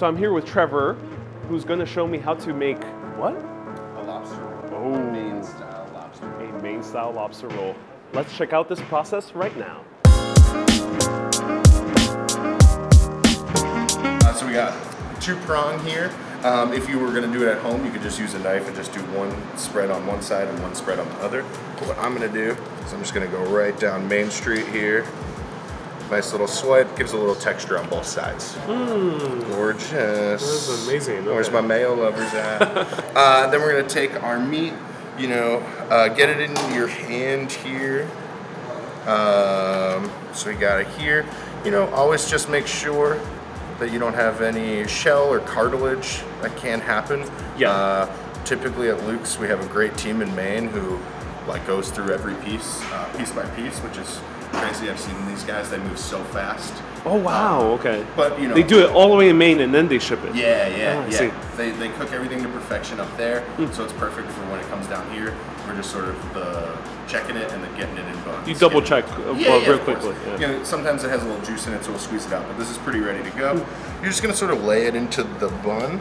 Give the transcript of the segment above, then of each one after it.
So I'm here with Trevor, who's going to show me how to make what? A lobster roll. Oh. A Maine-style lobster roll. A Maine-style lobster roll. Let's check out this process right now. So we got 2-prong here. If you were going to do it at home, you could just use a knife and just do one spread on one side and one spread on the other. But what I'm going to do is I'm just going to go right down Main Street here. Nice little swipe, gives a little texture on both sides. Gorgeous. This is amazing. Okay. Where's my mayo lovers at? Then we're going to take our meat, get it in your hand here. So we got it here. Always just make sure that you don't have any shell or cartilage. That can happen. Yeah. Typically at Luke's, we have a great team in Maine who goes through every piece by piece, which is crazy. I've seen these guys; they move so fast. Oh wow! Okay. But they do it all the way in Maine and then they ship it. Yeah. See. They cook everything to perfection up there, so it's perfect for when it comes down here. We're just sort of checking it and then getting it in buns. You double check real quickly. Yeah. Sometimes it has a little juice in it, so we'll squeeze it out. But this is pretty ready to go. You're just gonna sort of lay it into the bun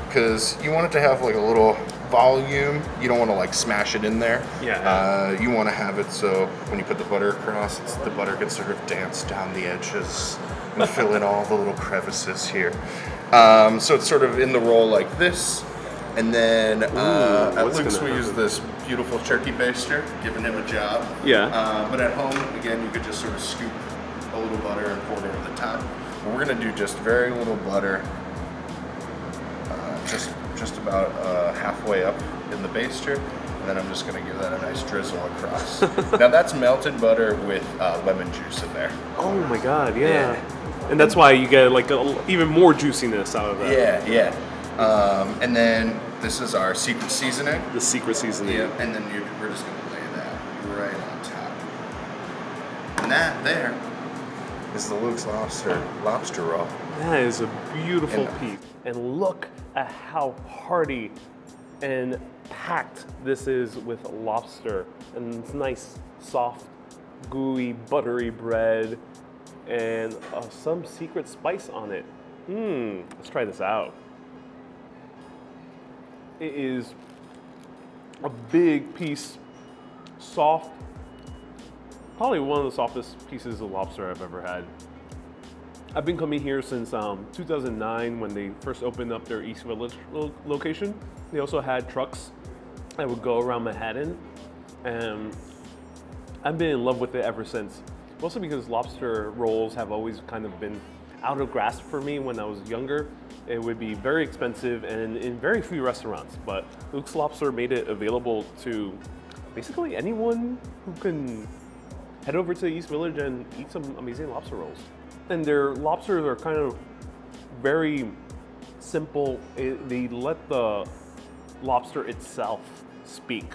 because you want it to have a little volume. You don't want to smash it in there. Yeah. You want to have it so when you put the butter across, the butter can sort of dance down the edges and fill in all the little crevices here. So it's sort of in the roll like this. And then at Luke's we use this beautiful turkey baster, giving him a job. Yeah. But at home, again, you could just sort of scoop a little butter and pour it over the top. But we're gonna do just very little butter, just about halfway up in the baster. And then I'm just gonna give that a nice drizzle across. Now that's melted butter with lemon juice in there. Oh my God! Yeah. And that's why you get even more juiciness out of that. Yeah. And then this is our secret seasoning. The secret seasoning. Yeah, and then we're just going to lay that right on top. And that there is the Luke's lobster roll. That is a beautiful piece. And look at how hearty and packed this is with lobster. And it's nice, soft, gooey, buttery bread and some secret spice on it. Let's try this out. It is a big piece, soft, probably one of the softest pieces of lobster I've ever had. I've been coming here since 2009 when they first opened up their East Village location. They also had trucks that would go around Manhattan, and I've been in love with it ever since. Mostly because lobster rolls have always kind of been out of grasp for me when I was younger. It would be very expensive and in very few restaurants, but Luke's Lobster made it available to basically anyone who can head over to East Village and eat some amazing lobster rolls. And their lobsters are kind of very simple. They let the lobster itself speak.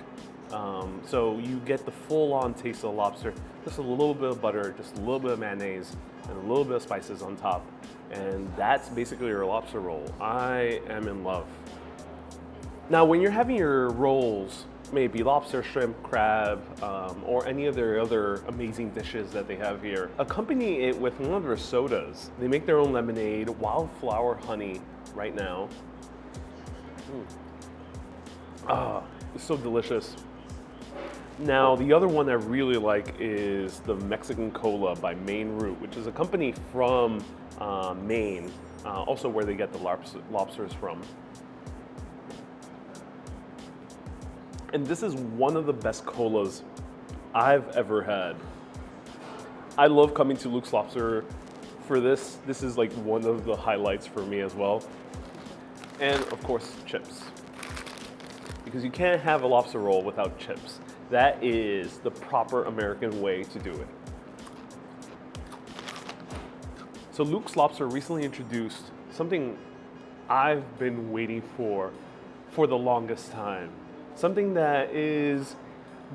So you get the full-on taste of lobster, just a little bit of butter, just a little bit of mayonnaise, and a little bit of spices on top. And that's basically your lobster roll. I am in love. Now, when you're having your rolls, maybe lobster, shrimp, crab, or any of their other amazing dishes that they have here, accompany it with one of their sodas. They make their own lemonade, wildflower honey right now. It's so delicious. Now, the other one I really like is the Mexican Cola by Maine Root, which is a company from Maine, also where they get the lobsters from. And this is one of the best colas I've ever had. I love coming to Luke's Lobster for this. This is one of the highlights for me as well. And of course, chips. Because you can't have a lobster roll without chips. That is the proper American way to do it. So Luke's Lobster recently introduced something I've been waiting for the longest time. Something that is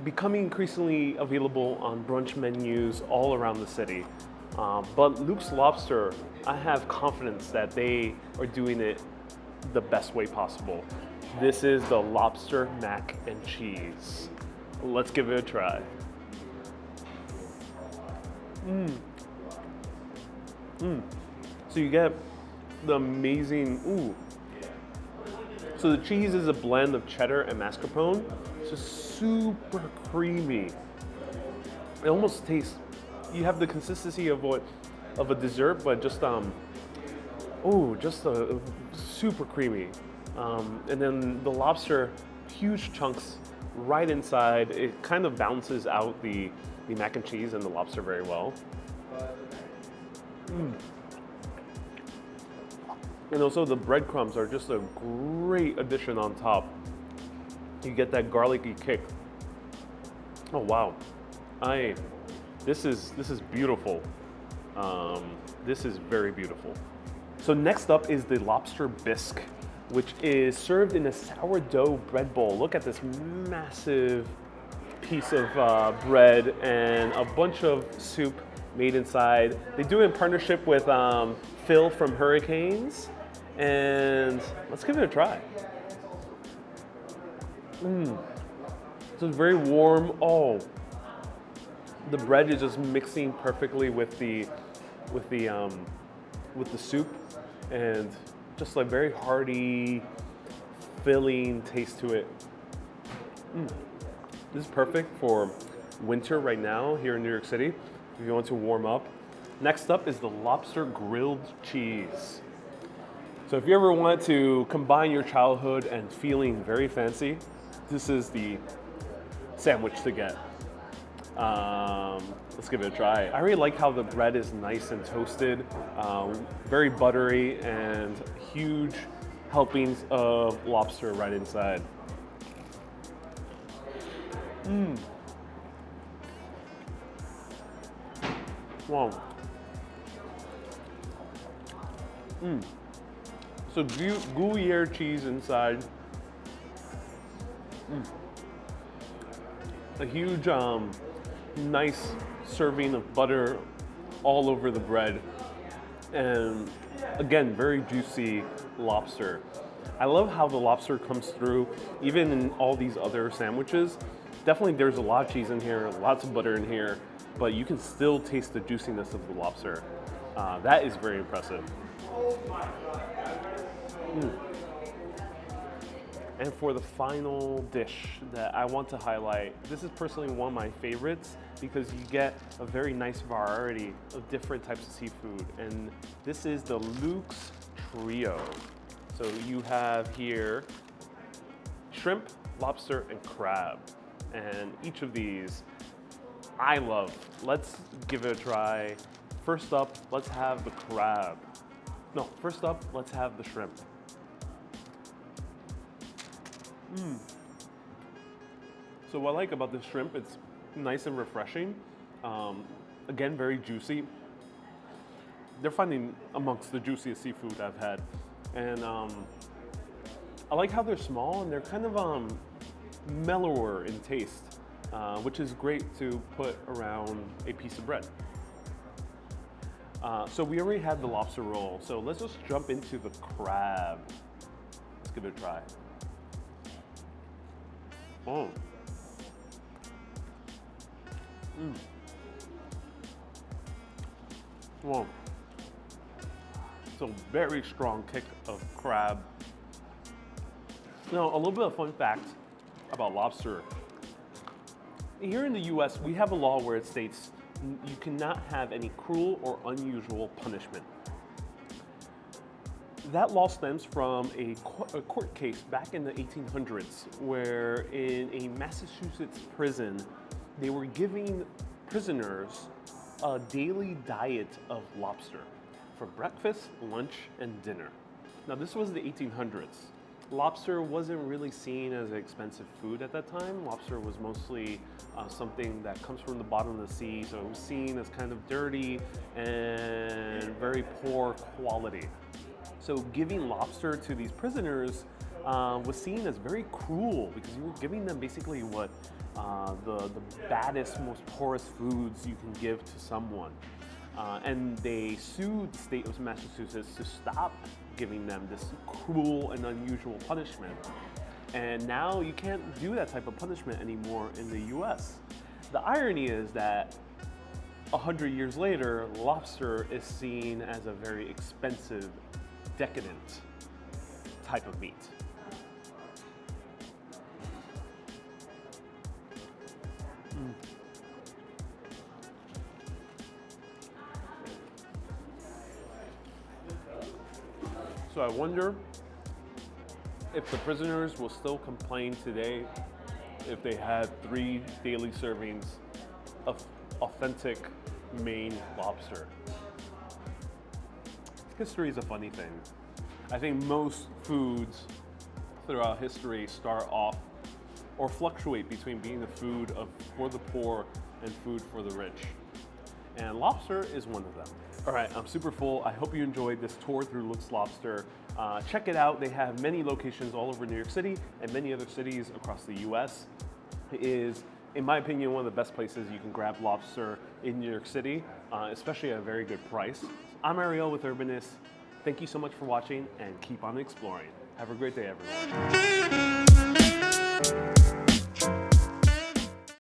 becoming increasingly available on brunch menus all around the city. But Luke's Lobster, I have confidence that they are doing it the best way possible. This is the lobster mac and cheese. Let's give it a try. So you get the amazing, ooh. So the cheese is a blend of cheddar and mascarpone. It's just super creamy. It almost tastes, you have the consistency of a dessert, but just super creamy. And then the lobster, huge chunks right inside. It kind of balances out the mac and cheese and the lobster very well. And also the breadcrumbs are just a great addition on top. You get that garlicky kick. Oh wow, this is beautiful. This is very beautiful. So next up is the lobster bisque, which is served in a sourdough bread bowl. Look at this massive piece of bread and a bunch of soup made inside. They do it in partnership with Phil from Hurricanes. And let's give it a try. So it's very warm. Oh, the bread is just mixing perfectly with the soup, and just like very hearty, filling taste to it. This is perfect for winter right now here in New York City if you want to warm up. Next up is the lobster grilled cheese. So if you ever want to combine your childhood and feeling very fancy, this is the sandwich to get. Let's give it a try. I really like how the bread is nice and toasted, very buttery, and huge helpings of lobster right inside. Wow. So Gruyere cheese inside. A huge, nice serving of butter all over the bread. And again, very juicy lobster. I love how the lobster comes through, even in all these other sandwiches. Definitely there's a lot of cheese in here, lots of butter in here, but you can still taste the juiciness of the lobster. That is very impressive. And for the final dish that I want to highlight, this is personally one of my favorites because you get a very nice variety of different types of seafood. And this is the Luke's Trio. So you have here shrimp, lobster, and crab. And each of these I love. Let's give it a try. First up, let's have the crab. No, first up, let's have the shrimp. So what I like about the shrimp, it's nice and refreshing. Again, very juicy. They're finding amongst the juiciest seafood I've had. And I like how they're small and they're kind of mellower in taste, which is great to put around a piece of bread. So we already had the lobster roll, so let's just jump into the crab. Let's give it a try. Oh. Wow. So very strong kick of crab. Now, a little bit of fun fact about lobster. Here in the US, we have a law where it states you cannot have any cruel or unusual punishment. That law stems from a court case back in the 1800s where in a Massachusetts prison, they were giving prisoners a daily diet of lobster for breakfast, lunch, and dinner. Now this was the 1800s. Lobster wasn't really seen as an expensive food at that time. Lobster was mostly something that comes from the bottom of the sea, so it was seen as kind of dirty and very poor quality. So giving lobster to these prisoners was seen as very cruel because you were giving them basically what the baddest, most poorest foods you can give to someone. And they sued the state of Massachusetts to stop giving them this cruel and unusual punishment. And now you can't do that type of punishment anymore in the US. The irony is that 100 years later, lobster is seen as a very expensive decadent type of meat. So I wonder if the prisoners will still complain today if they had 3 daily servings of authentic Maine lobster. History is a funny thing. I think most foods throughout history start off or fluctuate between being the food for the poor and food for the rich. And lobster is one of them. All right, I'm super full. I hope you enjoyed this tour through Luke's Lobster. Check it out. They have many locations all over New York City and many other cities across the US. It is, in my opinion, one of the best places you can grab lobster in New York City, especially at a very good price. I'm Ariel with Urbanist. Thank you so much for watching and keep on exploring. Have a great day, everyone.